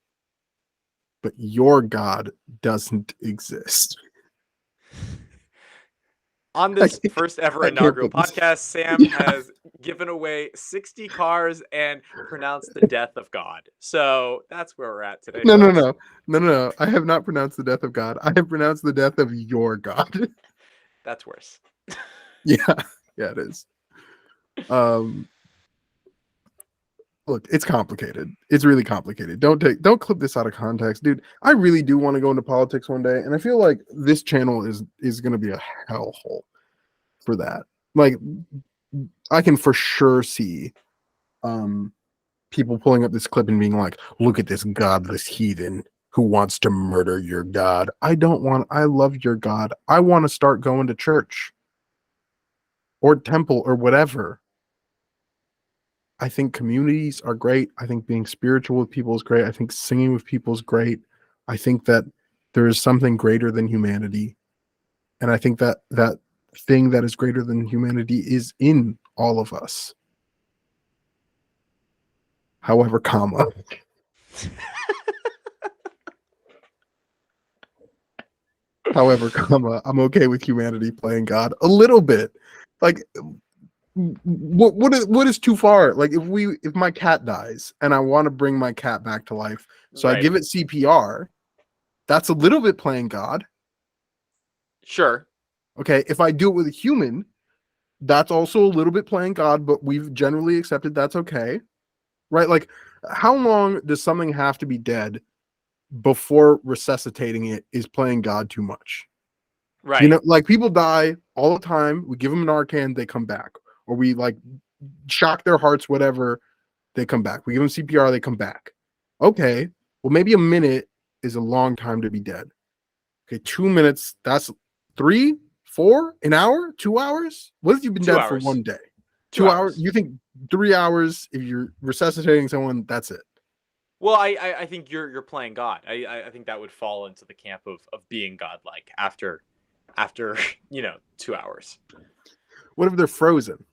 S1: but your God doesn't exist.
S2: On
S1: I
S2: this
S1: can't,
S2: first ever
S1: I can't
S2: inaugural
S1: put this.
S2: podcast, Sam
S1: Yeah.
S2: has given away 60 cars and pronounced the death of God. So that's where we're at today,
S1: No, no,
S2: folks.
S1: no, no, no, no. I have not pronounced the death of God. I have pronounced the death of your God.
S2: That's worse.
S1: Yeah, yeah, it is. Um, look, it's complicated. It's really complicated. Don't clip this out of context, dude. I really do want to go into politics one day, and I feel like this channel is going to be a hellhole for that. Like, I can for sure see um people pulling up this clip and being like, "Look at this godless heathen who wants to murder your God." I don't want. I love your God. I want to start going to church or temple or whatever. I think communities are great. I think being spiritual with people is great. I think singing with people is great. I think that there is something greater than humanity. And I think that that thing that is greater than humanity is in all of us. However, comma. However, comma, I'm okay with humanity playing God a little bit. Like what is too far? Like if my cat dies and I want to bring my cat back to life, so I
S2: Right.
S1: give it CPR, that's a little bit playing God.
S2: Sure.
S1: Okay, if I do it with a human, that's also a little bit playing God, but we've generally accepted that's okay. Right? Like how long does something have to be dead before resuscitating it is playing God too much? You
S2: Right.
S1: know, like people die all the time. We give them an Narcan, they come back. Or we like shock their hearts, whatever, they come back. We give them CPR, they come back. Okay, well, maybe a minute is a long time to be dead. Okay, 2 minutes, that's 3, 4, an hour, 2 hours? What if you've been
S2: 2
S1: dead for
S2: hours.
S1: 1 day?
S2: 2
S1: 2 hours?
S2: hours.
S1: You think 3 hours, if you're resuscitating someone, that's it?
S2: Well, I think you're playing God. I think that would fall into the camp of being godlike after 2 hours.
S1: What if they're frozen?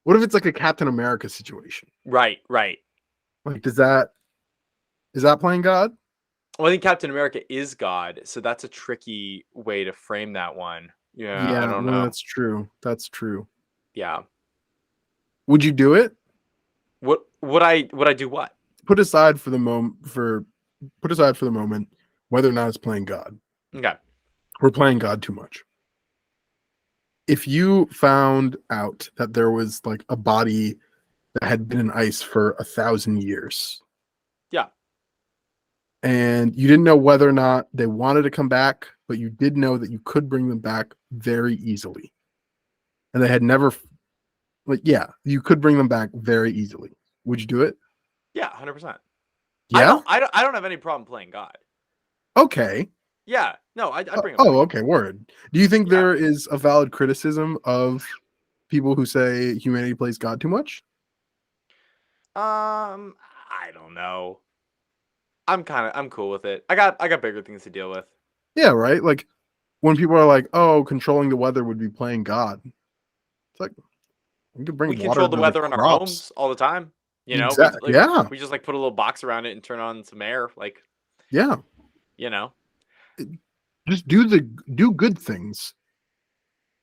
S1: What if it's like a Captain America situation?
S2: Right, right.
S1: Like, is that playing God?
S2: Well, I think Captain America is God, so that's a tricky way to frame that one. Yeah, I
S1: Yeah,
S2: don't
S1: no,
S2: know.
S1: that's true. That's true.
S2: Yeah.
S1: Would you do it?
S2: What would I do what?
S1: Put aside for the moment put aside for the moment whether or not it's playing God.
S2: Okay.
S1: We're playing God too much. If you found out that there was like a body that had been in ice for 1,000 years
S2: Yeah.
S1: and you didn't know whether or not they wanted to come back, but you did know that you could bring them back very easily. And they had never, like, yeah, you could bring them back very easily. Would you do it?
S2: Yeah, 100%. I
S1: Yeah.
S2: don't I don't I don't have any problem playing God.
S1: Okay.
S2: Yeah. No, I'd bring him
S1: Oh,
S2: back.
S1: okay. Word. Do you think
S2: Yeah.
S1: there is a valid criticism of people who say humanity plays God too much?
S2: I don't know. I'm cool with it. I got bigger things to deal with.
S1: Yeah, right. Like when people are like, "Oh, controlling the weather would be playing God." It's like you could
S2: We
S1: bring water
S2: control the
S1: to the
S2: weather in our
S1: crops.
S2: homes all the time.
S1: Exactly. Yeah.
S2: We just like put a little box around it and turn on some air, like,
S1: Yeah.
S2: you know.
S1: Just do good things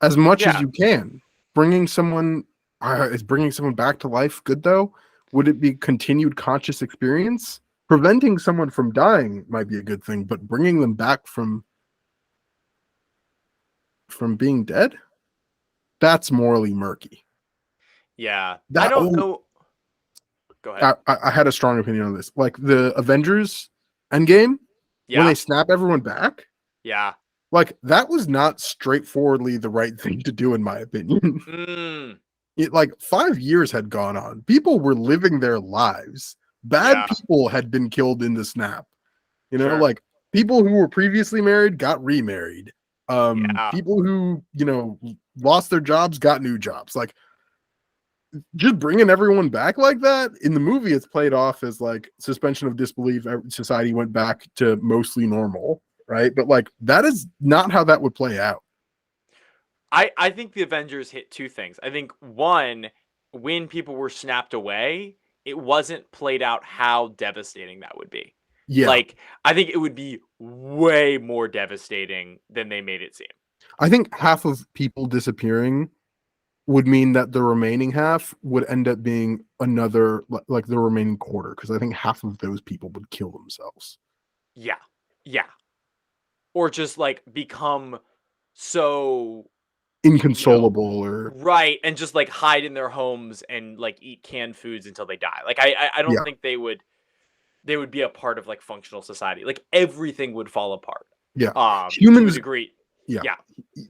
S1: as much as
S2: Yeah.
S1: you can. Bringing someone is bringing someone back to life good though? Would it be continued conscious experience? Preventing someone from dying might be a good thing, but bringing them back from being dead, that's morally murky.
S2: Yeah. I
S1: That
S2: don't
S1: oh,
S2: know. Go ahead.
S1: I had a strong opinion on this. Like the Avengers Endgame, when they
S2: Yeah.
S1: snap everyone back,
S2: Yeah.
S1: like that was not straightforwardly the right thing to do, in my opinion.
S2: Mm.
S1: Like 5 years had gone on. People were living their lives. Bad
S2: Yeah.
S1: people had been killed in the snap.
S2: Sure.
S1: Like people who were previously married got remarried.
S2: Yeah.
S1: People who, lost their jobs got new jobs. Like just bringing everyone back like that in the movie, it's played off as like suspension of disbelief. Society went back to mostly normal, right? But like that is not how that would play out.
S2: I think the Avengers hit two things. I think one, when people were snapped away, it wasn't played out how devastating that would be.
S1: Yeah,
S2: Like, I think it would be way more devastating than they made it seem.
S1: I think half of people disappearing would mean that the remaining half would end up being another, like the remaining quarter, because I think half of those people would kill themselves.
S2: Yeah. Yeah. Or just like become so you know,
S1: inconsolable or
S2: right, and just like hide in their homes and like eat canned foods until they die. Like I don't
S1: yeah,
S2: think they would be a part of like functional society. Like everything would fall apart.
S1: yeah.
S2: To a
S1: Humans,
S2: degree.
S1: yeah.
S2: Yeah.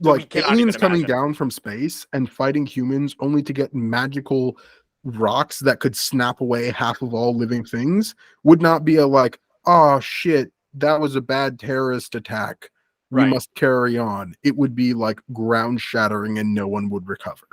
S2: That we
S1: Like
S2: cannot even
S1: aliens coming
S2: imagine.
S1: down from space and fighting humans only to get magical rocks that could snap away half of all living things would not be a like, oh shit, that was a bad terrorist attack. We
S2: Right.
S1: must carry on. It would be like ground shattering and no one would recover.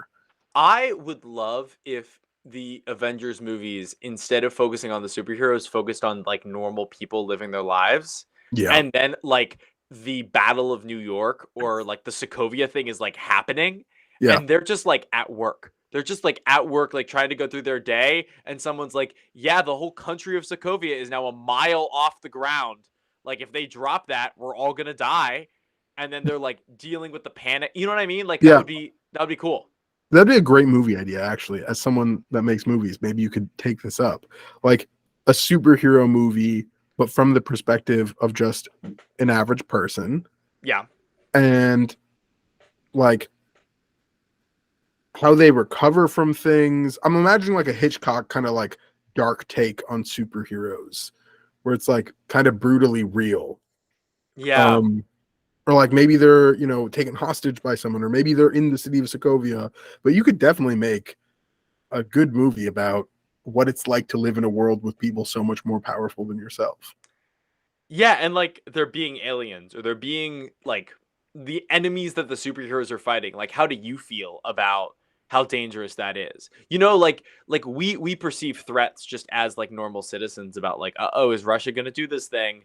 S2: I would love if the Avengers movies, instead of focusing on the superheroes, focused on like normal people living their lives.
S1: Yeah.
S2: And then like the Battle of New York or like the Sokovia thing is like happening.
S1: Yeah.
S2: And they're just like at work. They're just like at work, like trying to go through their day. And someone's like, yeah, the whole country of Sokovia is now a mile off the ground. Like if they drop that, we're all gonna die. And then they're like dealing with the panic. You know what I mean? Like
S1: Yeah.
S2: that would be cool.
S1: That'd be a great movie idea, actually. As someone that makes movies, maybe you could take this up. Like a superhero movie, but from the perspective of just an average person.
S2: Yeah.
S1: And like how they recover from things. I'm imagining like a Hitchcock kind of like dark take on superheroes where it's like kind of brutally real.
S2: Yeah.
S1: Um or like maybe they're, taken hostage by someone, or maybe they're in the city of Sokovia, but you could definitely make a good movie about what it's like to live in a world with people so much more powerful than yourself.
S2: Yeah, and like they're being aliens or they're being like the enemies that the superheroes are fighting. Like how do you feel about how dangerous that is? Like we perceive threats just as like normal citizens about like oh, is Russia going to do this thing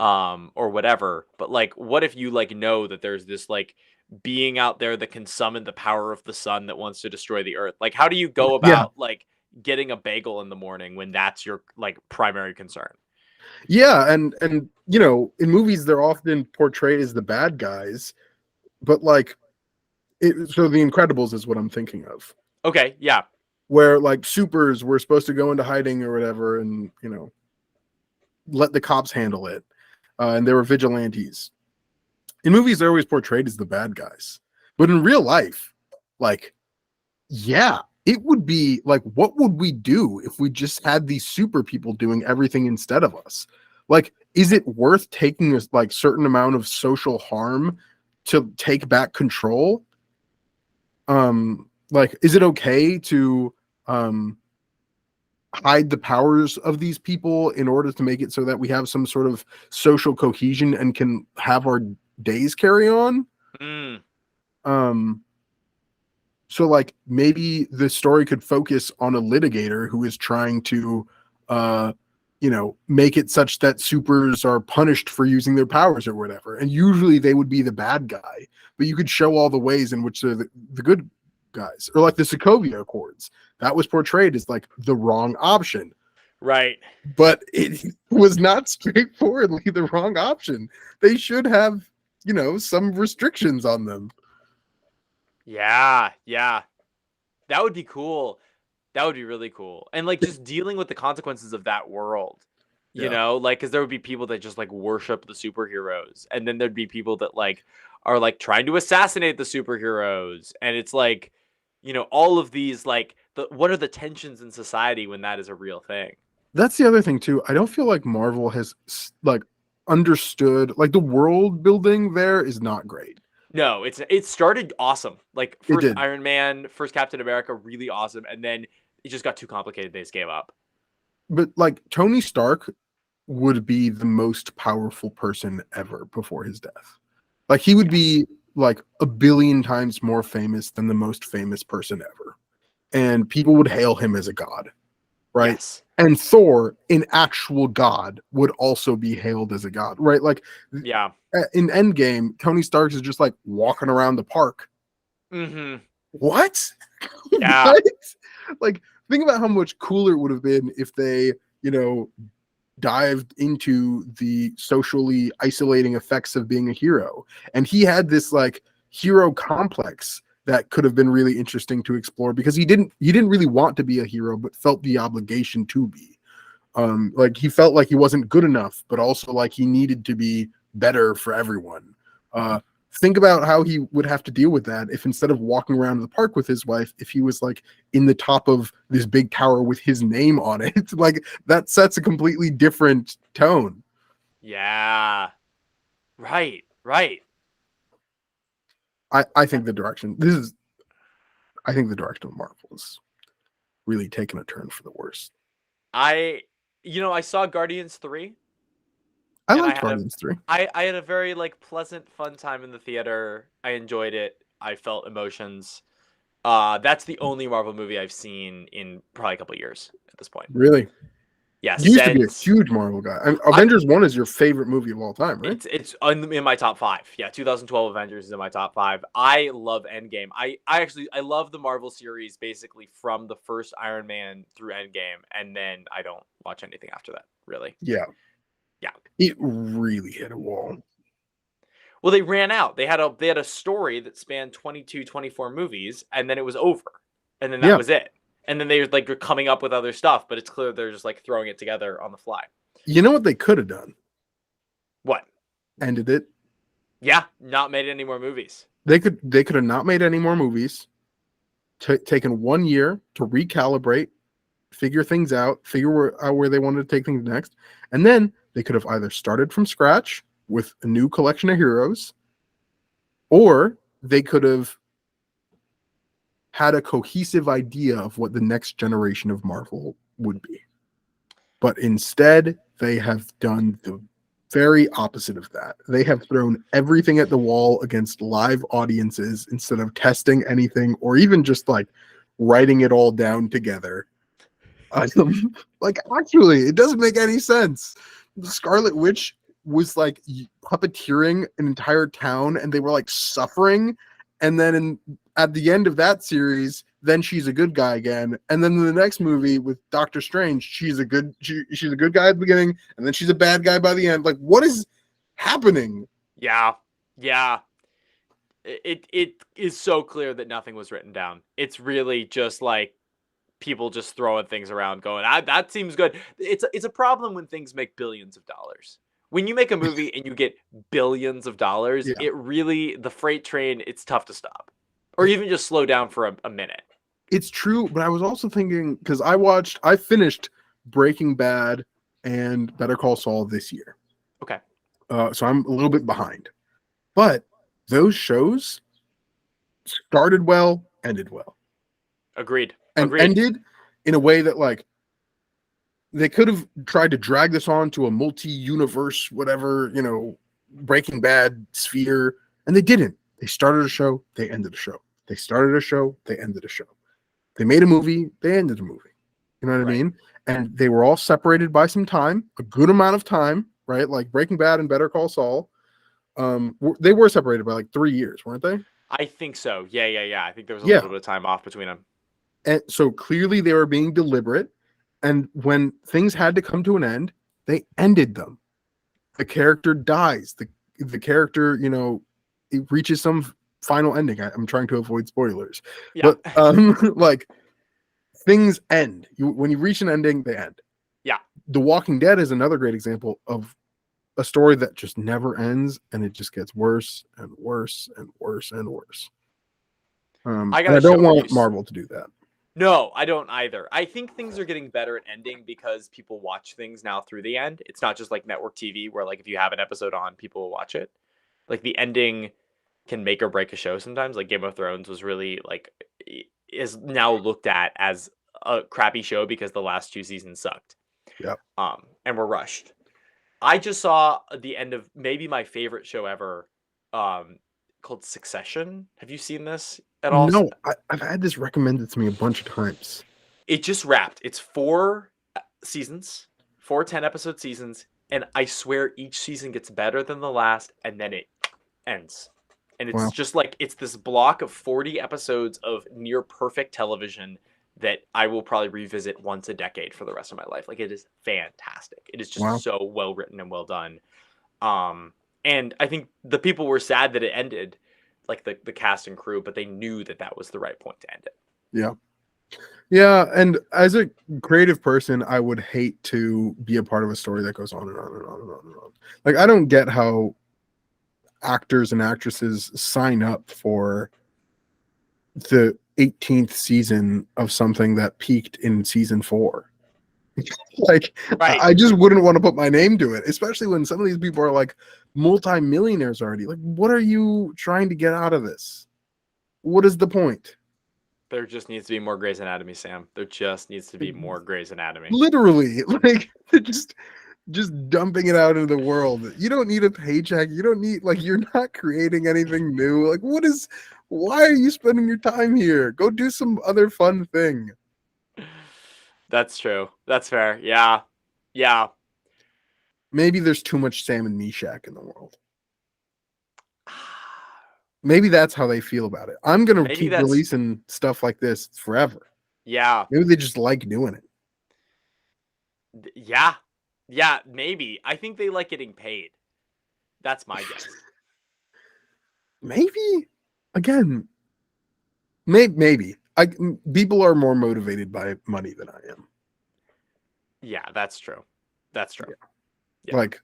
S2: or whatever. But like what if you like know that there's this like being out there that can summon the power of the sun that wants to destroy the earth? Like how do you go
S1: Yeah.
S2: about like getting a bagel in the morning when that's your like primary concern?
S1: Yeah, and in movies they're often portrayed as the bad guys, but like so The Incredibles is what I'm thinking of,
S2: Okay, yeah.
S1: where like supers were supposed to go into hiding or whatever, and let the cops handle it, and they were vigilantes. In movies, they're always portrayed as the bad guys, but in real life, like, yeah, it would be like, what would we do if we just had these super people doing everything instead of us? Like, is it worth taking a like certain amount of social harm to take back control? Like, is it okay to hide the powers of these people in order to make it so that we have some sort of social cohesion and can have our days carry on?
S2: Mm,
S1: Um, so like maybe the story could focus on a litigator who is trying to make it such that supers are punished for using their powers or whatever, and usually they would be the bad guy, but you could show all the ways in which they're the good guys. Or like the Sokovia Accords, that was portrayed as like the wrong option,
S2: right.
S1: but it was not straightforwardly the wrong option. They should have some restrictions on them.
S2: Yeah, yeah. That would be cool. That would be really cool. And like just dealing with the consequences of that world.
S1: Yeah.
S2: Like cuz there would be people that just like worship the superheroes and then there'd be people that like are like trying to assassinate the superheroes and it's like all of these like what are the tensions in society when that is a real thing?
S1: That's the other thing too. I don't feel like Marvel has like understood, like the world building there is not great.
S2: No, it started awesome. Like
S1: It
S2: first
S1: did.
S2: Iron Man, first Captain America, really awesome, and then it just got too complicated. They just gave up.
S1: But like Tony Stark would be the most powerful person ever before his death. Like he would
S2: Yes.
S1: be like a billion times more famous than the most famous person ever. And people would hail him as a god, right?
S2: Yes.
S1: And Thor, an actual god, would also be hailed as a god, right? Like
S2: Yeah.
S1: in Endgame, Tony Stark is just like walking around the park.
S2: Mm-hmm.
S1: What?
S2: Yeah.
S1: What? Like, think about how much cooler it would have been if they, dived into the socially isolating effects of being a hero. And he had this like hero complex that could have been really interesting to explore because he didn't really want to be a hero, but felt the obligation to be. Like he felt like he wasn't good enough, but also like he needed to be better for everyone. think about how he would have to deal with that if instead of walking around the park with his wife, if he was like in the top of this big tower with his name on it. Like that sets a completely different tone.
S2: Yeah. Right.
S1: I think the direction of Marvel is really taking a turn for the worse.
S2: I I saw Guardians 3
S1: I
S2: and
S1: liked Guardians 3.
S2: I had a very like pleasant fun time in the theater. I enjoyed it. I felt emotions. That's the only Marvel movie I've seen in probably a couple of years at this point.
S1: Really?
S2: Yeah,
S1: You used to be a
S2: since
S1: huge Marvel guy.
S2: I
S1: Avengers 1 is your favorite movie of all time, right?
S2: it's in my top 5. Yeah, 2012 Avengers is in my top 5. I love Endgame. I love the Marvel series basically from the first Iron Man through Endgame, and then I don't watch anything after that, really.
S1: Yeah.
S2: Yeah.
S1: It really hit a wall.
S2: Well, they ran out. They had a story that spanned 22, 24 movies, and then it was over. And then that
S1: Yeah.
S2: was it. And then they like were coming up with other stuff, but it's clear they're just like throwing it together on the fly.
S1: You know what they could have done?
S2: What?
S1: Ended it.
S2: Yeah, not made any more movies.
S1: They could have not made any more movies. Taken 1 year to recalibrate, figure things out, figure out where they wanted to take things next, and then they could have either started from scratch with a new collection of heroes, or they could have had a cohesive idea of what the next generation of Marvel would be. But instead, they have done the very opposite of that. They have thrown everything at the wall against live audiences instead of testing anything or even just like writing it all down together. Like, actually, it doesn't make any sense. The Scarlet Witch was like puppeteering an entire town and they were like suffering. And then at the end of that series, then she's a good guy again. And then in the next movie with Doctor Strange, she's a good guy at the beginning, and then she's a bad guy by the end. Like, what is happening?
S2: Yeah. It is so clear that nothing was written down. It's really just like people just throwing things around going, that seems good. It's a problem when things make billions of dollars. When you make a movie and you get billions of dollars,
S1: Yeah.
S2: it really, the freight train, it's tough to stop. Or even just slow down for a minute.
S1: It's true, but I was also thinking, because I finished Breaking Bad and Better Call Saul this year.
S2: Okay.
S1: So I'm a little bit behind. But those shows started well, ended well.
S2: Agreed.
S1: And ended in a way that, like, they could have tried to drag this on to a multi-universe, whatever, Breaking Bad sphere, and they didn't. They started a show, they ended a show. They started a show, they ended a show. They made a movie, they ended a movie. You know what I mean? And they were all separated by some time, a good amount of time, right? Like Breaking Bad and Better Call Saul. They were separated by like 3 years, weren't they?
S2: I think so. Yeah. I think there was a little bit of time off between them.
S1: And so clearly they were being deliberate. And when things had to come to an end, they ended them. The character dies. The character, it reaches some final ending. I'm trying to avoid spoilers.
S2: Yeah.
S1: But like things end. When you reach an ending, they end.
S2: Yeah.
S1: The Walking Dead is another great example of a story that just never ends, and it just gets worse and worse and worse and worse. I don't want Marvel to do that.
S2: No, I don't either. I think things are getting better at ending because people watch things now through the end. It's not just like network TV where like if you have an episode on, people will watch it. Like the ending can make or break a show sometimes. Like Game of Thrones was really like is now looked at as a crappy show because the last 2 seasons sucked.
S1: Yeah.
S2: And were rushed. I just saw the end of maybe my favorite show ever, called Succession. Have you seen this at all?
S1: No, I've had this recommended to me a bunch of times.
S2: It just wrapped. It's 4 seasons, 4 10-episode seasons, and I swear each season gets better than the last, and then it ends. And it's just like, it's this block of 40 episodes of near perfect television that I will probably revisit once a decade for the rest of my life. Like, it is fantastic. It is just so well written and well done. And I think the people were sad that it ended, like the cast and crew, but they knew that was the right point to end it.
S1: Yeah. Yeah, and as a creative person, I would hate to be a part of a story that goes on and on and on and on and on. Like, I don't get how actors and actresses sign up for the 18th season of something that peaked in season 4? Like,
S2: Right.
S1: I just wouldn't want to put my name to it, especially when some of these people are like multi-millionaires already. Like, what are you trying to get out of this? What is the point?
S2: There just needs to be more Grey's Anatomy, Sam. There just needs to be more Grey's Anatomy.
S1: Literally, like, just dumping it out into the world. You don't need a paycheck. You don't need, like, you're not creating anything new. Like, why are you spending your time here? Go do some other fun thing.
S2: That's true. That's fair. Yeah. Yeah.
S1: Maybe there's too much Sam and Meshach in the world. Maybe that's how they feel about it. I'm going to
S2: Maybe
S1: keep
S2: that's-
S1: releasing stuff like this forever.
S2: Yeah.
S1: Maybe they just like doing it.
S2: Yeah. Yeah, maybe. I think they like getting paid. That's my guess.
S1: Maybe. Again, maybe. People are more motivated by money than I am.
S2: Yeah, that's true. That's true. Yeah.
S1: Like,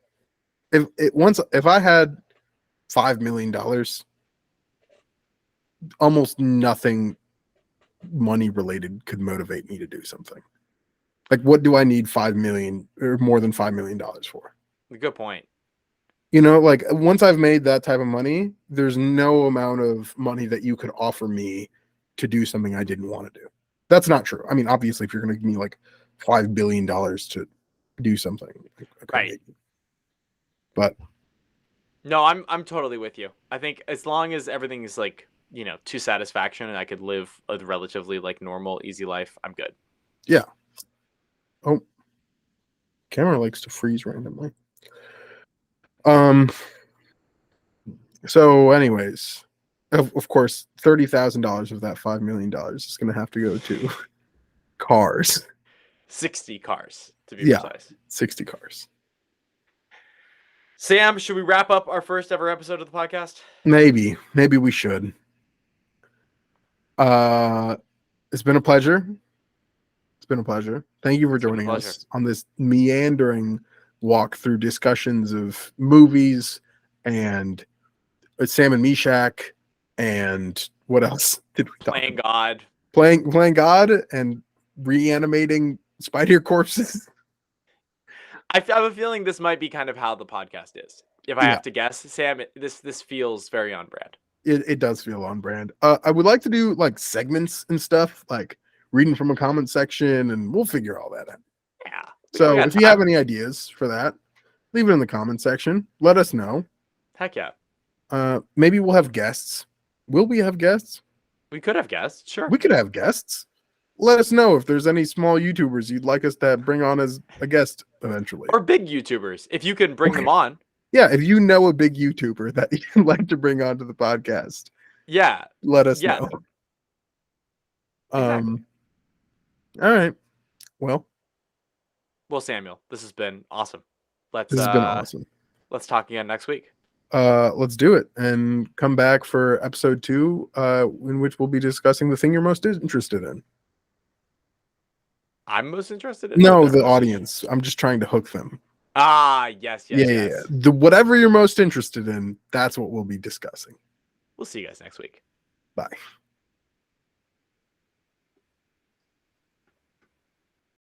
S1: if I had $5 million, almost nothing money related could motivate me to do something. Like, what do I need $5 million or more than $5 million for?
S2: Good point.
S1: You know, like, once I've made that type of money, there's no amount of money that you could offer me to do something I didn't want to do. That's not true. I mean, obviously, if you're going to give me like $5 billion to do something, okay,
S2: Right.
S1: maybe. But
S2: no, I'm totally with you. I think as long as everything is like, to satisfaction and I could live a relatively like normal, easy life, I'm good.
S1: Yeah. Oh, camera likes to freeze randomly. So anyways, of course, $30,000 of that $5 million is going to have to go to cars.
S2: 60 cars to be
S1: Yeah.
S2: precise.
S1: 60 cars.
S2: Sam, should we wrap up our first ever episode of the podcast?
S1: Maybe we should. It's been a pleasure. Thank you for joining us on this meandering walk through discussions of movies and Sam and Meshach and what else did we talk
S2: Playing
S1: about?
S2: God.
S1: Playing God and reanimating spider corpses.
S2: I have a feeling this might be kind of how the podcast is. If I have to guess, Sam, this feels very on brand.
S1: It does feel on brand. I would like to do like segments and stuff, like reading from a comment section, and we'll figure all that out.
S2: Yeah.
S1: So if you have any ideas for that, leave it in the comment section. Let us know.
S2: Heck yeah.
S1: Maybe we'll have guests. Will we have guests?
S2: We could have guests. Sure.
S1: We could have guests. Let us know if there's any small YouTubers you'd like us to bring on as a guest eventually.
S2: Or big YouTubers, if you can bring them on.
S1: Yeah, if you know a big YouTuber that you'd like to bring onto the podcast,
S2: yeah,
S1: let us know.
S2: Exactly.
S1: All right. Well,
S2: Samuel, this has been awesome.
S1: This has been awesome.
S2: Let's talk again next week.
S1: Let's do it and come back for episode 2, in which we'll be discussing the thing you're most interested in.
S2: I'm most interested in?
S1: No, the audience. I'm just trying to hook them.
S2: Yes.
S1: Yeah. Whatever you're most interested in, that's what we'll be discussing.
S2: We'll see you guys next week.
S1: Bye.